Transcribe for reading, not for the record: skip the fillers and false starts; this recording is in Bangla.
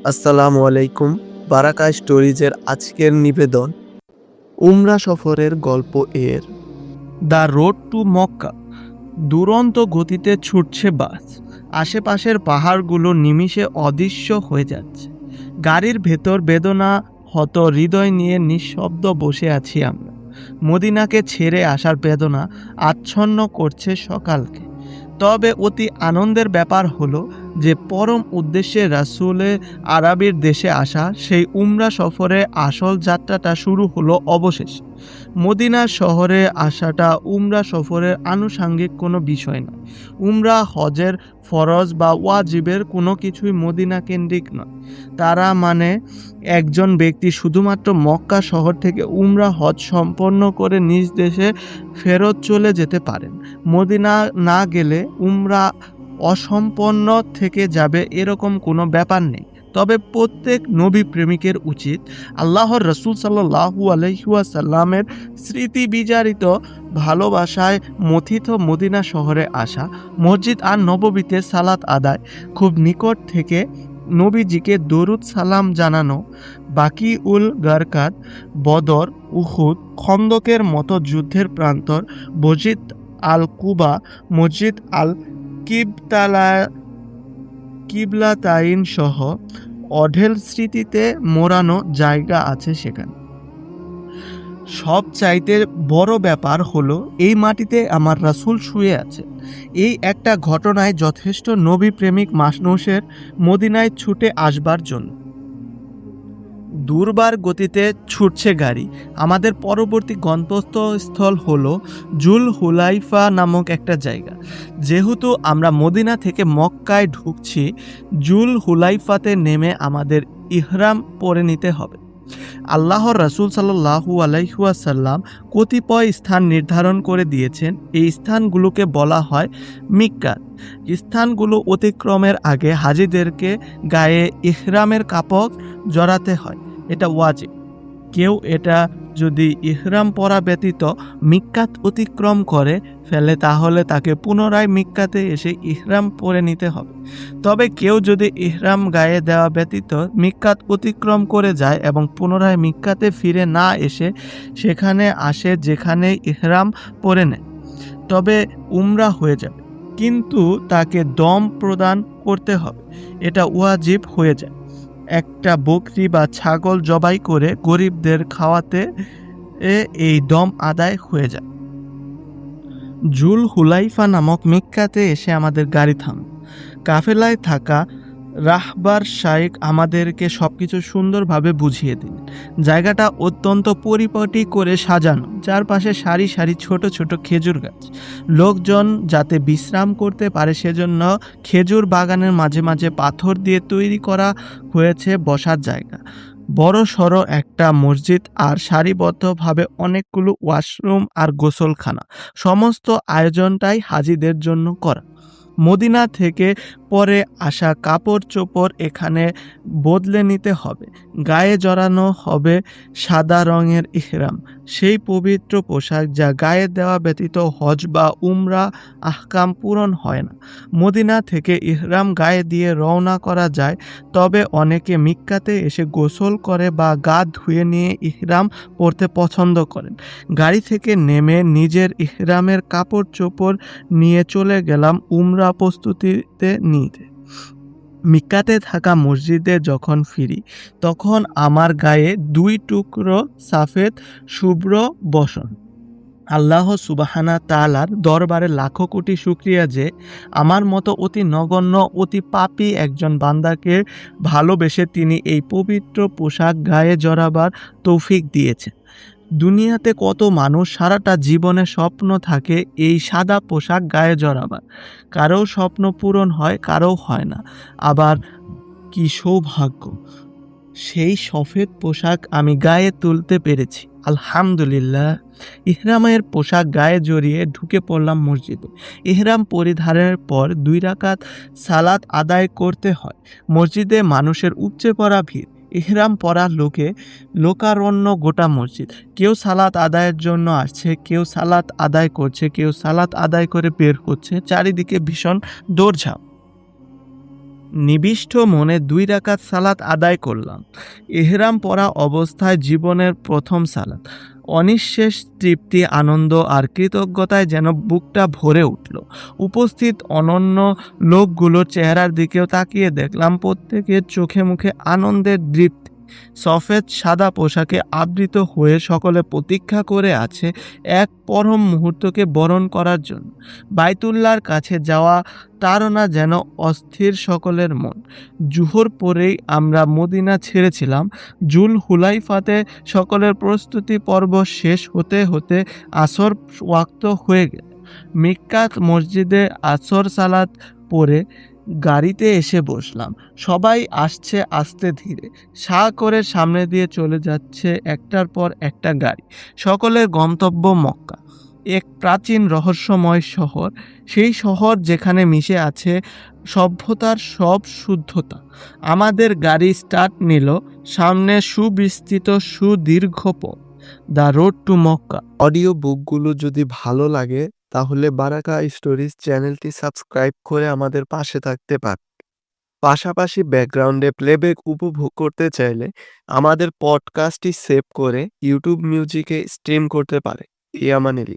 আসসালামু আলাইকুম। বারাকা স্টোরিজের আজকের নিবেদন উমরা সফরের গল্প এর দ্য রোড টু মক্কা। দুরন্ত গতিতে ছুটছে বাস। আশেপাশের পাহাড়গুলো নিমিষে অদৃশ্য হয়ে যাচ্ছে। গাড়ির ভেতর বেদনা হত হৃদয় নিয়ে নিঃশব্দ বসে আছি আমরা। মদিনাকে ছেড়ে আসার বেদনা আচ্ছন্ন করছে সকালকে। তবে অতি আনন্দের ব্যাপার হলো যে পরম উদ্দেশ্যে রাসূলে আরবের দেশে আসা সেই উমরা সফরে আসল যাত্রাটা শুরু হলো অবশেষে। মদিনা শহরে আসাটা উমরা সফরের আনুষাঙ্গিক কোনো বিষয় নয়। উমরা হজের ফরজ বা ওয়াজিবের কোনো কিছুই মদিনা কেন্দ্রিক নয়। তারা মানে একজন ব্যক্তি শুধুমাত্র মক্কা শহর থেকে উমরা হজ সম্পন্ন করে নিজ দেশে ফেরত চলে যেতে পারেন। মদিনা না গেলে উমরা অসম্পন্ন থেকে যাবে এরকম কোনো ব্যাপার নেই। তবে প্রত্যেক নবী প্রেমিকের উচিত আল্লাহর রসুল সাল্লাল্লাহু আলাইহি ওয়াসাল্লামের স্মৃতি বিজারিত ভালোবাসায় মথিত মদিনা শহরে আসা, মসজিদ আর নববীতে সালাত আদায়, খুব নিকট থেকে নবীজিকে দরুদ সালাম জানানো, বাকি উল গারকাদ, বদর, উহুদ, খন্দকের মতো যুদ্ধের প্রান্তর, মসজিদ আল কুবা, মসজিদ আল কিবলাতাইন সহ অঢেল স্মৃতিতে মোড়ানো জায়গা আছে সেখানে। সব চাইতে বড় ব্যাপার হলো এই মাটিতে আমার রাসূল শুয়ে আছে। এই একটা ঘটনায় যথেষ্ট নবী প্রেমিক মানুষের মদিনায় ছুটে আসবার জন্য। দুর্বার গতিতে ছুটছে গাড়ি। আমাদের পরবর্তী গন্তব্যস্থল হলো জুল হুলাইফা নামক একটা জায়গা। যেহেতু আমরা মদিনা থেকে মক্কায় ঢুকছি, জুল হুলাইফাতে নেমে আমাদের ইহরাম পরে নিতে হবে। আল্লাহর রাসূল সাল্লাল্লাহু আলাইহি ওয়াসাল্লাম কতিপয় স্থান নির্ধারণ করে দিয়েছেন। এই স্থানগুলোকে বলা হয় মিক্কাত। স্থানগুলো অতিক্রমের আগে হাজিদেরকে গায়ে ইহরামের কাপড় জড়াতে হয়। এটা ওয়াজিব। কেউ এটা যদি ইহরাম পরা ব্যতীত মিক্কাত অতিক্রম করে ফেলে তাহলে তাকে পুনরায় মিক্কাতে এসে ইহরাম পরে নিতে হবে। তবে কেউ যদি ইহরাম গায়ে দেওয়া ব্যতীত মিক্কাত অতিক্রম করে যায় এবং পুনরায় মিক্কাতে ফিরে না এসে সেখানে আসে যেখানে ইহরাম পরে নেয়, তবে উমরা হয়ে যাবে, কিন্তু তাকে দম প্রদান করতে হবে। এটা ওয়াজিব হয়ে যায়। একটা বকরি বা ছাগল জবাই করে গরিবদের খাওয়াতে এই দম আদায় হয়ে যায়। জুল হুলাইফা নামক মিক্কাতে এসে আমাদের গাড়ি থামে। কাফেলায় থাকা রাহবার শাইখ আমাদেরকে সবকিছু সুন্দরভাবে বুঝিয়ে দিন। জায়গাটা অত্যন্ত পরিপাটি করে সাজানো, চারপাশে সারি সারি ছোট ছোট খেজুর গাছ। লোকজন যাতে বিশ্রাম করতে পারে সেজন্য খেজুর বাগানের মাঝে মাঝে পাথর দিয়ে তৈরি করা হয়েছে বসার জায়গা। বড় সড়ো একটা মসজিদ আর সারিবদ্ধভাবে অনেকগুলো ওয়াশরুম আর গোসলখানা। সমস্ত আয়োজনটাই হাজিদের জন্য করা। মদিনা থেকে পরে আসা কাপড় চোপড় এখানে বদলে নিতে হবে। গায়ে জড়ানো হবে সাদা রঙের ইহরাম, সেই পবিত্র পোশাক যা গায়ে দেওয়া ব্যতীত হজ বা উমরা আহকাম পূরণ হয় না। মদিনা থেকে ইহরাম গায়ে দিয়ে রওনা করা যায়, তবে অনেকে মিক্কাতে এসে গোসল করে বা গা ধুয়ে নিয়ে ইহরাম পরতে পছন্দ করেন। গাড়ি থেকে নেমে নিজের ইহরামের কাপড় চোপড় নিয়ে চলে গেলাম উমরা প্রস্তুতিতে নিতে। মিক্কাতে থাকা মসজিদে যখন ফিরি তখন আমার গায়ে 2 টুকরো সাফেদ শুভ্র বসন। আল্লাহ সুবহানা তাআলার দরবারে লাখো কোটি শুকরিয়া যে আমার মতো অতি নগণ্য অতি পাপী একজন বান্দাকে ভালোবেসে তিনি এই পবিত্র পোশাক গায়ে জড়াবার তৌফিক দিয়েছেন। দুনিয়াতে কত মানুষ সারাটা জীবনে স্বপ্ন থাকে এই সাদা পোশাক গায়ে জড়াবার। কারো স্বপ্ন পূরণ হয়, কারো হয় না। আবার কি সৌভাগ্য, সেই সফেদ পোশাক আমি গায়ে তুলতে পেরেছি, আলহামদুলিল্লাহ। ইহরামের পোশাক গায়ে জড়িয়ে ঢুকে পড়লাম মসজিদে। ইহরাম পরিধানের পর 2 রাকাত সালাত আদায় করতে হয়। মসজিদে মানুষের উপচে পড়া ভিড়। ইহরাম পরা লোকারণ্য গোটা মসজিদ। কেউ সালাত আদায়ের জন্য আসছে, কেউ সালাত আদায় করছে, কেউ সালাত আদায় করে বের হচ্ছে। চারিদিকে ভীষণ দৌড়ঝাঁপ। নিবিষ্ট মনে 2 রাকাত সালাত আদায় করলাম। ইহরাম পরা অবস্থায় জীবনের প্রথম সালাত। অনিঃশেষ তৃপ্তি, আনন্দ আর কৃতজ্ঞতায় যেন বুকটা ভরে উঠল। উপস্থিত অনন্য লোকগুলোর চেহারার দিকেও তাকিয়ে দেখলাম প্রত্যেকের চোখে মুখে আনন্দের দৃপ্তি। সফেদ সাদা পোশাকে আবৃত হয়ে সকলে প্রতীক্ষা করে আছে এক পরম মুহূর্তকে বরণ করার জন্য। বাইতুল্লাহর কাছে যাওয়া তাড়না যেন অস্থির সকলের মন। জুহর পরেই আমরা মদিনা ছেড়েছিলাম। জুল হুলাইফাতে সকলের প্রস্তুতি পর্ব শেষ হতে হতে আসর ওয়াক্ত হয়ে গেল। মিক্কাত মসজিদে আসর সালাত পড়ে গাড়িতে এসে বসলাম। সবাই আসছে আস্তে ধীরে, সাঁ করে সামনে দিয়ে চলে যাচ্ছে একটার পর একটা গাড়ি। সকলের গন্তব্য মক্কা, এক প্রাচীন রহস্যময় শহর। সেই শহর যেখানে মিশে আছে সভ্যতার সব শুদ্ধতা। আমাদের গাড়ি স্টার্ট নিল। সামনে সুবিস্তৃত সুদীর্ঘ পথ, the road to Mecca. Audio বুকগুলো যদি ভালো লাগে তাহলে বারাকা স্টোরিজ চ্যানেলটি সাবস্ক্রাইব করে আমাদের পাশে থাকতে পারেন। পাশাপাশি ব্যাকগ্রাউন্ডে প্লেব্যাক উপভোগ করতে চাইলে আমাদের পডকাস্টটি সেভ করে ইউটিউব মিউজিকে স্ট্রিম করতে পারে। ইয়ামানিলি।